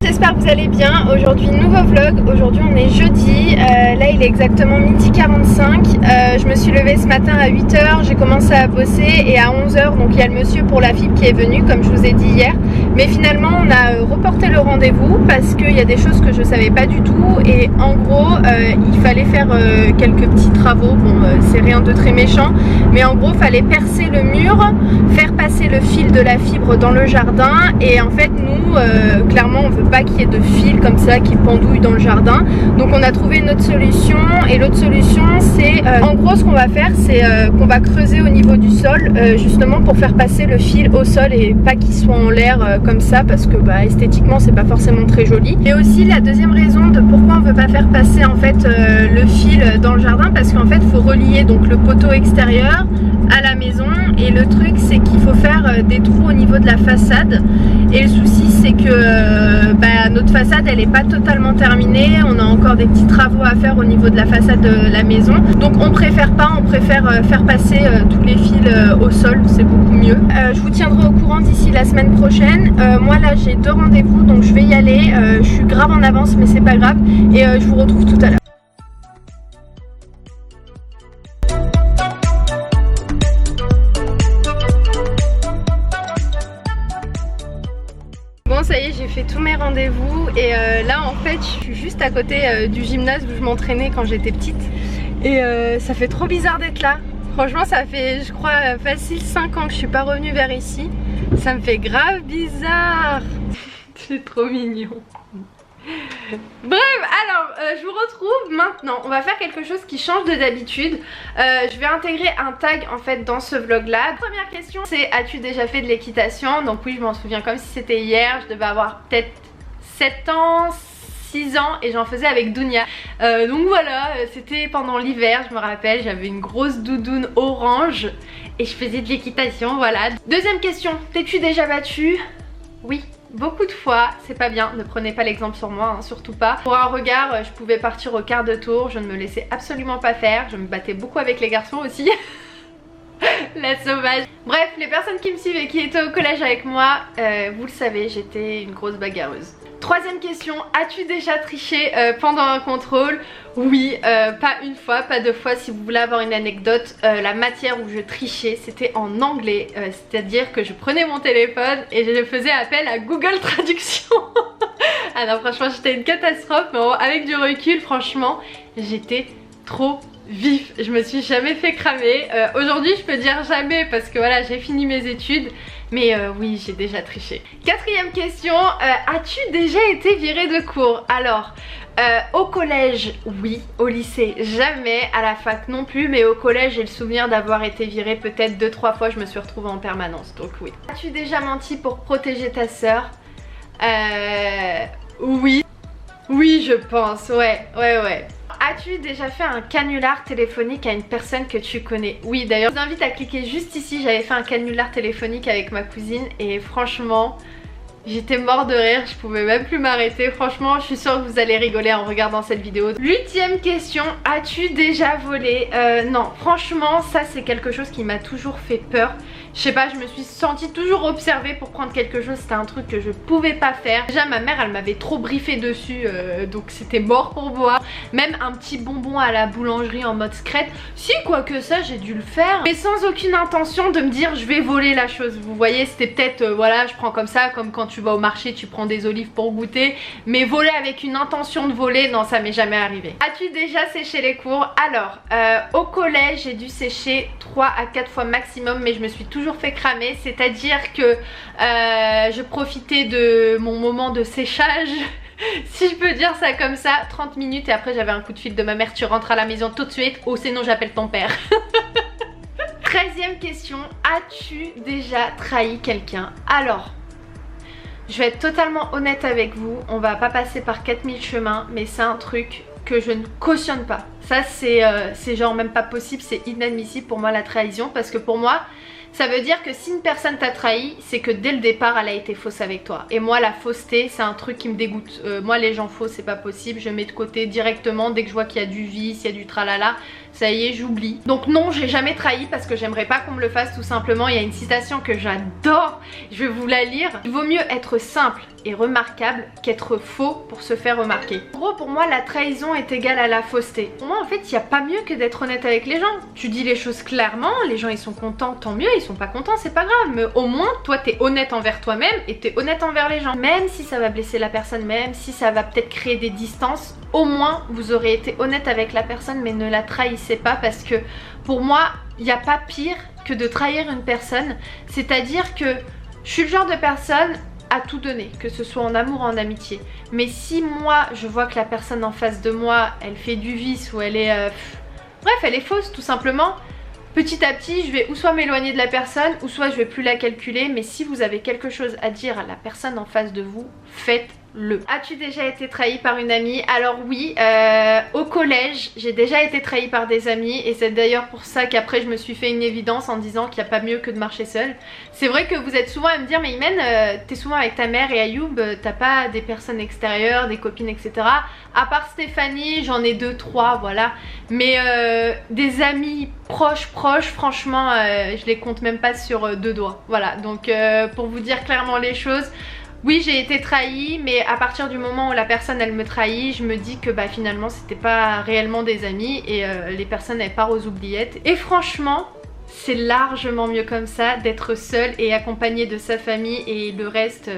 J'espère que vous allez bien. Aujourd'hui nouveau vlog, aujourd'hui on est jeudi, là il est exactement 12h45. Je me suis levée ce matin à 8h, j'ai commencé à bosser et à 11h donc il y a le monsieur pour la fibre qui est venu comme je vous ai dit hier. Mais finalement on a reporté le rendez-vous parce qu'il y a des choses que je savais pas du tout et en gros il fallait faire quelques petits travaux. Bon c'est rien de très méchant mais en gros fallait percer le mur, faire passer le fil de la fibre dans le jardin et en fait nous clairement on veut pas qu'il y ait de fil comme ça qui pendouille dans le jardin, donc on a trouvé une autre solution et l'autre solution c'est en gros ce qu'on va faire c'est qu'on va creuser au niveau du sol justement pour faire passer le fil au sol et pas qu'il soit en l'air comme ça parce que bah, esthétiquement c'est pas forcément très joli. Et aussi la deuxième raison de pourquoi on veut pas faire passer en fait le fil dans le jardin, parce qu'en fait il faut relier donc le poteau extérieur à la maison et le truc c'est qu'il faut faire des trous au niveau de la façade et le souci c'est que notre façade elle est pas totalement terminée, on a encore des petits travaux à faire au niveau de la façade de la maison, donc on préfère pas, on préfère faire passer tous les fils au sol, c'est beaucoup mieux. Je vous tiendrai au courant d'ici la semaine prochaine. Moi là j'ai 2 rendez-vous donc je vais y aller, je suis grave en avance mais c'est pas grave et je vous retrouve tout à l'heure. Bon ça y est, j'ai fait tous mes rendez-vous et là en fait je suis juste à côté du gymnase où je m'entraînais quand j'étais petite et ça fait trop bizarre d'être là. Franchement ça fait je crois facile 5 ans que je suis pas revenue vers ici. Ça me fait grave bizarre. C'est trop mignon. Bref, alors je vous retrouve maintenant. On va faire quelque chose qui change de d'habitude. Je vais intégrer un tag en fait dans ce vlog là. Première question c'est: as-tu déjà fait de l'équitation? Donc oui, je m'en souviens comme si c'était hier. Je devais avoir peut-être 7 ans, 6 ans et j'en faisais avec Dounia. Donc voilà, c'était pendant l'hiver, je me rappelle, j'avais une grosse doudoune orange et je faisais de l'équitation, voilà. Deuxième question, t'es-tu déjà battue? Oui. Beaucoup de fois, c'est pas bien, ne prenez pas l'exemple sur moi, hein, surtout pas. Pour un regard, je pouvais partir au quart de tour, je ne me laissais absolument pas faire, je me battais beaucoup avec les garçons aussi. La sauvage. Bref, les personnes qui me suivent et qui étaient au collège avec moi, vous le savez, j'étais une grosse bagarreuse. Troisième question, as-tu déjà triché pendant un contrôle? Oui, pas une fois, pas 2 fois. Si vous voulez avoir une anecdote, la matière où je trichais c'était en anglais, c'est-à-dire que je prenais mon téléphone et je faisais appel à Google Traduction. Ah non, franchement j'étais une catastrophe, mais avec du recul franchement j'étais trop vif, je me suis jamais fait cramer. Aujourd'hui je peux dire jamais parce que voilà j'ai fini mes études. Mais oui, j'ai déjà triché. Quatrième question, as-tu déjà été virée de cours? Alors, au collège, oui. Au lycée, jamais. À la fac, non plus. Mais au collège, j'ai le souvenir d'avoir été virée peut-être 2-3 fois. Je me suis retrouvée en permanence, donc oui. As-tu déjà menti pour protéger ta sœur? Oui. Oui, je pense, ouais. As-tu déjà fait un canular téléphonique à une personne que tu connais? Oui, d'ailleurs je vous invite à cliquer juste ici. J'avais fait un canular téléphonique avec ma cousine et franchement j'étais mort de rire, je pouvais même plus m'arrêter. Franchement je suis sûre que vous allez rigoler en regardant cette vidéo. 8e question, as-tu déjà volé? Non, franchement ça c'est quelque chose qui m'a toujours fait peur. Je sais pas, je me suis sentie toujours observée pour prendre quelque chose, c'était un truc que je pouvais pas faire. Déjà ma mère elle m'avait trop briefé dessus, donc c'était mort pour moi. Même un petit bonbon à la boulangerie en mode secrète, si quoique ça j'ai dû le faire, mais sans aucune intention de me dire je vais voler la chose. Vous voyez, c'était peut-être voilà, je prends comme ça, comme quand tu vas au marché tu prends des olives pour goûter. Mais voler avec une intention de voler, non ça m'est jamais arrivé. As-tu déjà séché les cours? Alors au collège j'ai dû sécher 3 à 4 fois maximum, mais je me suis toujours fait cramer, c'est à dire que je profitais de mon moment de séchage si je peux dire ça comme ça, 30 minutes et après j'avais un coup de fil de ma mère: tu rentres à la maison tout de suite ou sinon j'appelle ton père. 13e question, as-tu déjà trahi quelqu'un? Alors je vais être totalement honnête avec vous, on va pas passer par 4000 chemins, mais c'est un truc que je ne cautionne pas. Ça c'est genre même pas possible, c'est inadmissible pour moi la trahison, parce que pour moi ça veut dire que si une personne t'a trahi, c'est que dès le départ elle a été fausse avec toi. Et moi la fausseté c'est un truc qui me dégoûte. Moi les gens faux c'est pas possible, je mets de côté directement dès que je vois qu'il y a du vice, il y a du tralala. ça y est, j'oublie. Donc non, j'ai jamais trahi parce que j'aimerais pas qu'on me le fasse tout simplement. Il y a une citation que j'adore, je vais vous la lire. Il vaut mieux être simple et remarquable qu'être faux pour se faire remarquer. En gros, pour moi, la trahison est égale à la fausseté. Pour moi, en fait, il n'y a pas mieux que d'être honnête avec les gens. Tu dis les choses clairement, les gens ils sont contents, tant mieux, ils sont pas contents, c'est pas grave. Mais au moins, toi t'es honnête envers toi-même et t'es honnête envers les gens. Même si ça va blesser la personne, même si ça va peut-être créer des distances, au moins vous aurez été honnête avec la personne, mais ne la trahissez pas parce que pour moi, il n'y a pas pire que de trahir une personne. C'est-à-dire que je suis le genre de personne à tout donner, que ce soit en amour ou en amitié. Mais si moi je vois que la personne en face de moi elle fait du vice ou elle est bref, elle est fausse tout simplement, petit à petit je vais ou soit m'éloigner de la personne ou soit je vais plus la calculer. Mais si vous avez quelque chose à dire à la personne en face de vous, faites-le. As-tu déjà été trahi par une amie? Alors oui, au collège j'ai déjà été trahi par des amis et c'est d'ailleurs pour ça qu'après je me suis fait une évidence en disant qu'il n'y a pas mieux que de marcher seule. C'est vrai que vous êtes souvent à me dire mais Imen, t'es souvent avec ta mère et Ayoub, t'as pas des personnes extérieures, des copines etc. À part Stéphanie, j'en ai 2-3 voilà. Mais des amis proches, franchement je les compte même pas sur 2 doigts. Voilà, donc pour vous dire clairement les choses, oui j'ai été trahie, mais à partir du moment où la personne elle me trahit, je me dis que bah finalement c'était pas réellement des amis et les personnes elles partent aux oubliettes. Et franchement c'est largement mieux comme ça, d'être seule et accompagnée de sa famille et le reste...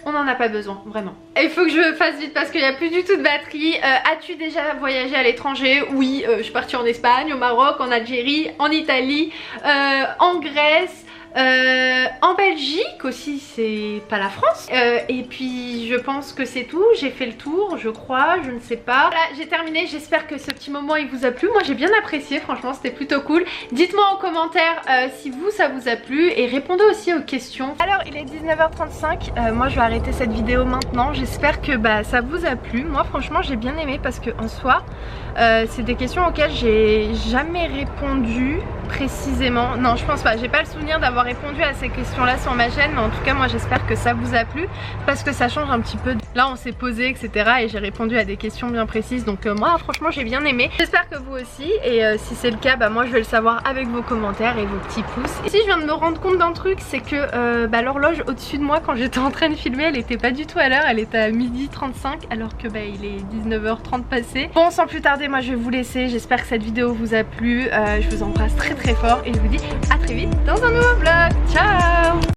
on n'en a pas besoin, vraiment. Il faut que je fasse vite parce qu'il n'y a plus du tout de batterie. As-tu déjà voyagé à l'étranger? Oui, je suis partie en Espagne, au Maroc, en Algérie, en Italie, en Grèce, en Belgique aussi, c'est pas la France. Et puis je pense que c'est tout, j'ai fait le tour, je crois, je ne sais pas. Voilà, j'ai terminé, j'espère que ce petit moment il vous a plu. Moi j'ai bien apprécié, franchement c'était plutôt cool. Dites-moi en commentaire si vous ça vous a plu et répondez aussi aux questions. Alors il est 19h35, moi je vais arrêter cette vidéo maintenant. J'espère que bah, ça vous a plu. Moi franchement j'ai bien aimé parce que en soi c'est des questions auxquelles j'ai jamais répondu précisément. Non je pense pas, j'ai pas le souvenir d'avoir répondu à ces questions là sur ma chaîne, mais en tout cas moi j'espère que ça vous a plu parce que ça change un petit peu. Là on s'est posé etc et j'ai répondu à des questions bien précises, donc moi franchement j'ai bien aimé. J'espère que vous aussi et si c'est le cas bah moi je vais le savoir avec vos commentaires et vos petits pouces. Et si je viens de me rendre compte d'un truc, c'est que bah, l'horloge au-dessus de moi quand j'étais en train de filmer elle était pas du tout à l'heure, elle était à 12h35 alors que bah, il est 19h30 passé. Bon sans plus tarder moi je vais vous laisser, j'espère que cette vidéo vous a plu, je vous embrasse très fort et je vous dis à très vite dans un nouveau vlog.